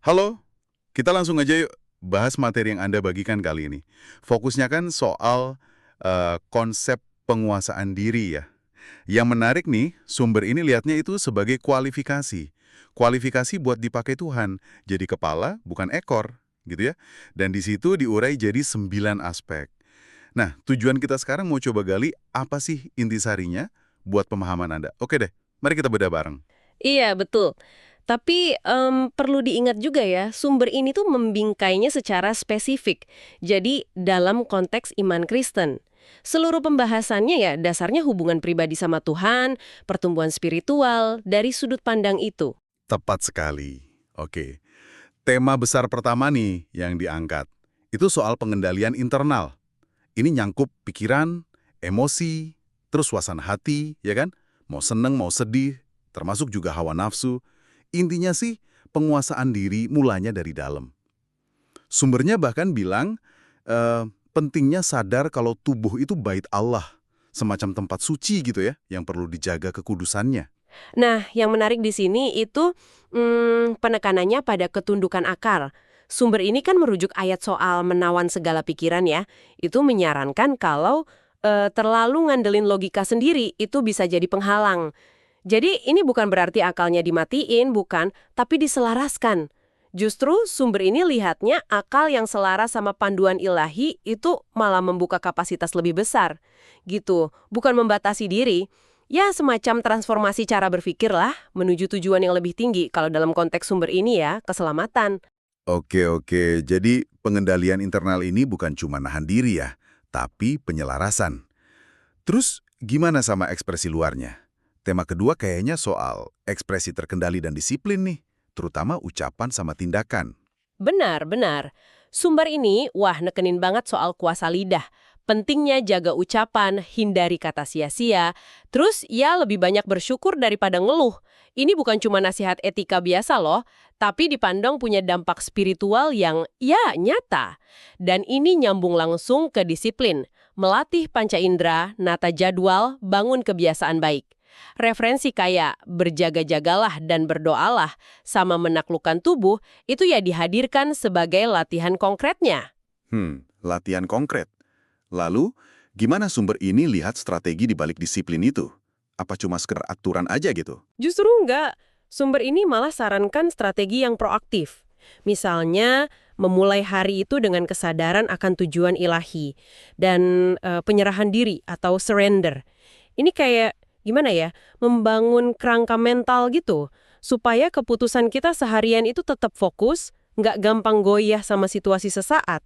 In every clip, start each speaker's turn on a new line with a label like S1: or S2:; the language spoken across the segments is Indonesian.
S1: Halo, kita langsung aja yuk bahas materi yang Anda bagikan kali ini. Fokusnya kan soal konsep penguasaan diri ya. Yang menarik nih, sumber ini lihatnya itu sebagai kualifikasi. Kualifikasi buat dipakai Tuhan, jadi kepala bukan ekor, gitu ya. Dan di situ diurai jadi 9 aspek. Nah, tujuan kita sekarang mau coba gali apa sih intisarinya buat pemahaman Anda. Oke deh, mari kita bedah bareng.
S2: Iya, betul. Tapi perlu diingat juga ya, sumber ini tuh membingkainya secara spesifik. Jadi dalam konteks iman Kristen. Seluruh pembahasannya ya dasarnya hubungan pribadi sama Tuhan, pertumbuhan spiritual, dari sudut pandang itu.
S1: Tepat sekali. Oke. Tema besar pertama nih yang diangkat, itu soal pengendalian internal. Ini nyangkup pikiran, emosi, terus suasana hati, ya kan? Mau seneng, mau sedih, termasuk juga hawa nafsu. Intinya sih, penguasaan diri mulanya dari dalam. Sumbernya bahkan bilang, pentingnya sadar kalau tubuh itu bait Allah, semacam tempat suci gitu ya, yang perlu dijaga kekudusannya.
S2: Nah, yang menarik di sini itu penekanannya pada ketundukan akal. Sumber ini kan merujuk ayat soal menawan segala pikiran ya. Itu menyarankan kalau terlalu ngandelin logika sendiri itu bisa jadi penghalang. Jadi ini bukan berarti akalnya dimatiin, bukan, tapi diselaraskan. Justru sumber ini lihatnya akal yang selaras sama panduan ilahi itu malah membuka kapasitas lebih besar. Gitu, bukan membatasi diri. Ya semacam transformasi cara berpikir lah, menuju tujuan yang lebih tinggi kalau dalam konteks sumber ini ya, keselamatan.
S1: Oke, jadi pengendalian internal ini bukan cuma nahan diri ya, tapi penyelarasan. Terus gimana sama ekspresi luarnya? Tema kedua kayaknya soal ekspresi terkendali dan disiplin nih, terutama ucapan sama tindakan.
S2: Benar, benar. Sumber ini, wah nekenin banget soal kuasa lidah. Pentingnya jaga ucapan, hindari kata sia-sia. Terus ya lebih banyak bersyukur daripada ngeluh. Ini bukan cuma nasihat etika biasa loh, tapi dipandang punya dampak spiritual yang ya nyata. Dan ini nyambung langsung ke disiplin. Melatih panca indera, nata jadwal, bangun kebiasaan baik. Referensi kayak berjaga-jagalah dan berdoalah sama menaklukkan tubuh itu ya dihadirkan sebagai latihan konkretnya.
S1: Latihan konkret. Lalu, gimana sumber ini lihat strategi di balik disiplin itu? Apa cuma sekedar aturan aja gitu?
S2: Justru enggak. Sumber ini malah sarankan strategi yang proaktif. Misalnya, memulai hari itu dengan kesadaran akan tujuan ilahi dan penyerahan diri atau surrender. Ini kayak gimana ya? Membangun kerangka mental gitu supaya keputusan kita seharian itu tetap fokus, nggak gampang goyah sama situasi sesaat.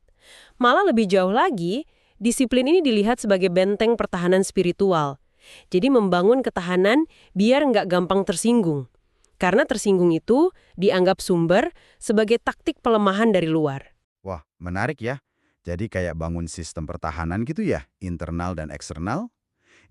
S2: Malah lebih jauh lagi, disiplin ini dilihat sebagai benteng pertahanan spiritual. Jadi membangun ketahanan biar nggak gampang tersinggung. Karena tersinggung itu dianggap sumber sebagai taktik pelemahan dari luar.
S1: Wah, menarik ya. Jadi kayak bangun sistem pertahanan gitu ya, internal dan eksternal.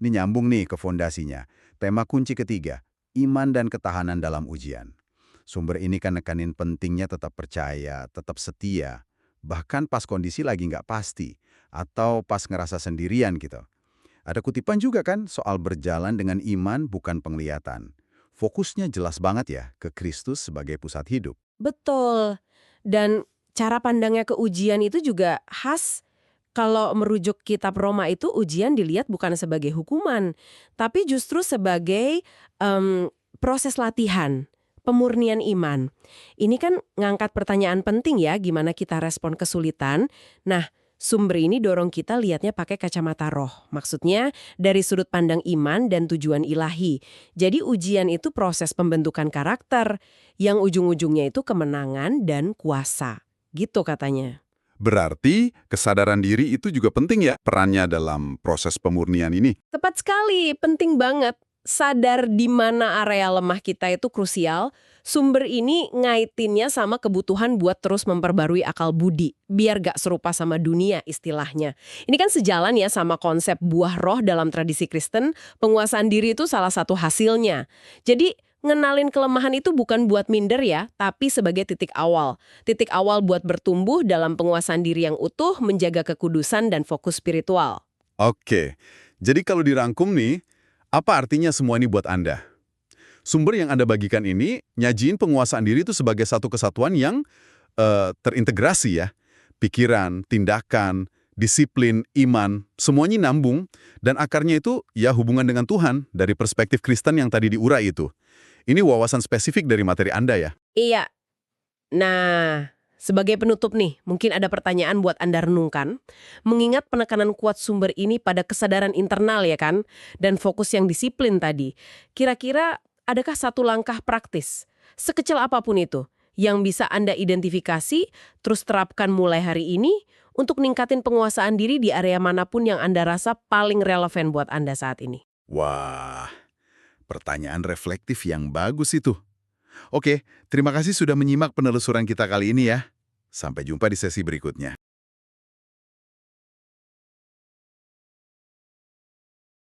S1: Ini nyambung nih ke fondasinya. Tema kunci ketiga, iman dan ketahanan dalam ujian. Sumber ini kan nekanin pentingnya tetap percaya, tetap setia, bahkan pas kondisi lagi nggak pasti, atau pas ngerasa sendirian gitu. Ada kutipan juga kan soal berjalan dengan iman bukan penglihatan. Fokusnya jelas banget ya ke Kristus sebagai pusat hidup.
S2: Betul. Dan cara pandangnya ke ujian itu juga khas. Kalau merujuk kitab Roma itu ujian dilihat bukan sebagai hukuman, tapi justru sebagai proses latihan, pemurnian iman. Ini kan ngangkat pertanyaan penting ya, gimana kita respon kesulitan. Nah, sumber ini dorong kita lihatnya pakai kacamata roh. Maksudnya dari sudut pandang iman dan tujuan ilahi. Jadi ujian itu proses pembentukan karakter, yang ujung-ujungnya itu kemenangan dan kuasa. Gitu katanya.
S1: Berarti kesadaran diri itu juga penting ya perannya dalam proses pemurnian ini.
S2: Tepat sekali, penting banget. Sadar di mana area lemah kita itu krusial. Sumber ini ngaitinnya sama kebutuhan buat terus memperbarui akal budi, biar gak serupa sama dunia istilahnya. Ini kan sejalan ya sama konsep buah roh dalam tradisi Kristen, penguasaan diri itu salah satu hasilnya. Jadi, ngenalin kelemahan itu bukan buat minder ya, tapi sebagai titik awal. Titik awal buat bertumbuh dalam penguasaan diri yang utuh, menjaga kekudusan dan fokus spiritual.
S1: Oke, jadi kalau dirangkum nih, apa artinya semua ini buat Anda? Sumber yang Anda bagikan ini nyajiin penguasaan diri itu sebagai satu kesatuan yang terintegrasi ya. Pikiran, tindakan, disiplin, iman, semuanya nambung, dan akarnya itu ya hubungan dengan Tuhan dari perspektif Kristen yang tadi diurai itu. Ini wawasan spesifik dari materi Anda ya?
S2: Iya. Nah, sebagai penutup nih, mungkin ada pertanyaan buat Anda renungkan. Mengingat penekanan kuat sumber ini pada kesadaran internal ya kan, dan fokus yang disiplin tadi. Kira-kira adakah satu langkah praktis, sekecil apapun itu, yang bisa Anda identifikasi, terus terapkan mulai hari ini, untuk ningkatin penguasaan diri di area manapun yang Anda rasa paling relevan buat Anda saat ini?
S1: Wah, pertanyaan reflektif yang bagus itu. Oke, terima kasih sudah menyimak penelusuran kita kali ini ya. Sampai jumpa di sesi berikutnya.